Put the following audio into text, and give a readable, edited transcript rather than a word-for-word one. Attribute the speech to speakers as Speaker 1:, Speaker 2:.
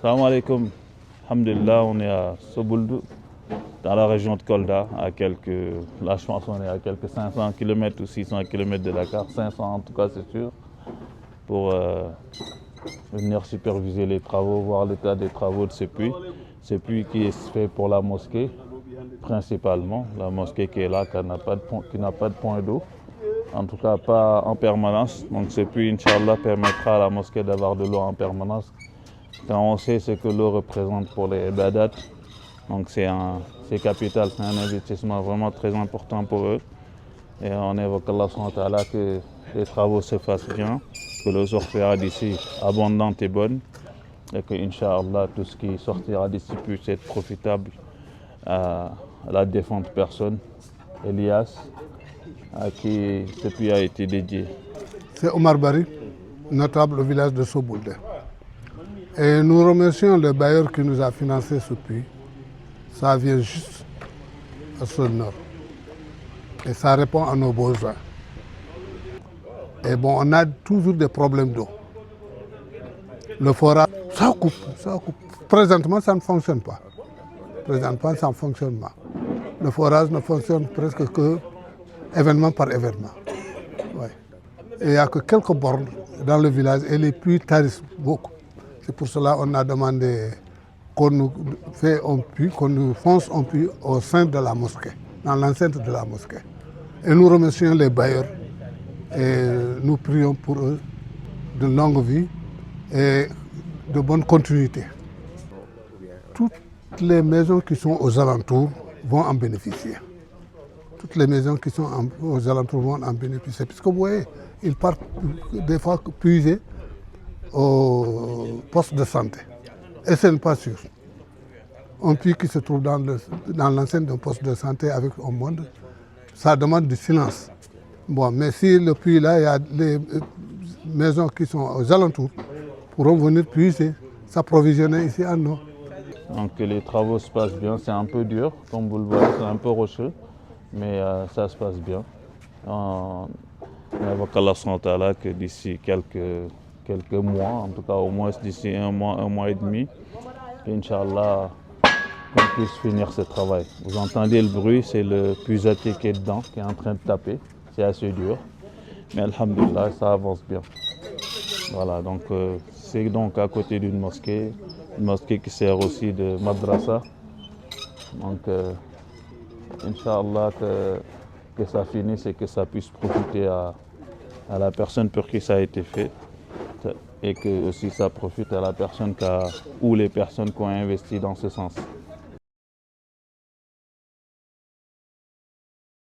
Speaker 1: Salam alaikum. Alhamdulillah, on est à Sobouldou, dans la région de Kolda, là je pense qu'on est à quelques 500 km ou 600 km de Dakar, 500 en tout cas c'est sûr, pour venir superviser les travaux, voir l'état des travaux de ce puits qui est fait pour la mosquée, principalement, la mosquée qui est là, qui n'a pas de point d'eau, en tout cas pas en permanence, donc ce puits, Inch'Allah, permettra à la mosquée d'avoir de l'eau en permanence. Quand on sait ce que l'eau représente pour les ibadat, donc c'est capital, c'est un investissement vraiment très important pour eux. Et on évoque Allah subhanahu wa ta'ala que les travaux se fassent bien, que l'eau sortira d'ici abondante et bonne, et que Inch'Allah tout ce qui sortira d'ici puisse être profitable à la défunte personne, Elias, à qui ce puits a été dédié.
Speaker 2: C'est Omar Bari, notable au village de Sobouldou. Et nous remercions le bailleur qui nous a financé ce puits. Ça vient juste à ce nord. Et ça répond à nos besoins. Et bon, on a toujours des problèmes d'eau. Le forage, ça coupe. Présentement, ça ne fonctionne pas. Présentement, ça ne fonctionne pas. Le forage ne fonctionne presque que événement par événement. Ouais. Et il n'y a que quelques bornes dans le village et les puits tarissent beaucoup. C'est pour cela qu'on a demandé qu'on nous fait un puits, qu'on nous fonce un puits au sein de la mosquée, dans l'enceinte de la mosquée. Et nous remercions les bailleurs et nous prions pour eux de longue vie et de bonne continuité. Toutes les maisons qui sont aux alentours vont en bénéficier. Toutes les maisons qui sont aux alentours vont en bénéficier. Puisque vous voyez, ils partent des fois puiser au poste de santé. Et ce n'est pas sûr. Un puits qui se trouve dans l'enceinte d'un poste de santé avec un monde, ça demande du silence. Bon, mais si le puits là, il y a les maisons qui sont aux alentours, pourront venir puiser, s'approvisionner ici en eau.
Speaker 1: Donc les travaux se passent bien, c'est un peu dur, comme vous le voyez, c'est un peu rocheux, mais ça se passe bien. On évoque Allah subhanahu wa ta'ala que d'ici quelques mois, en tout cas au moins d'ici un mois et demi, Inch'Allah, qu'on puisse finir ce travail. Vous entendez le bruit, c'est le puisatier qui est dedans, qui est en train de taper. C'est assez dur, mais alhamdoulilah, ça avance bien. Voilà, donc c'est donc à côté d'une mosquée qui sert aussi de madrasa. Donc, Inch'Allah, que ça finisse et que ça puisse profiter à la personne pour qui ça a été fait. Et que aussi ça profite à la personne ou les personnes qui ont investi dans ce sens.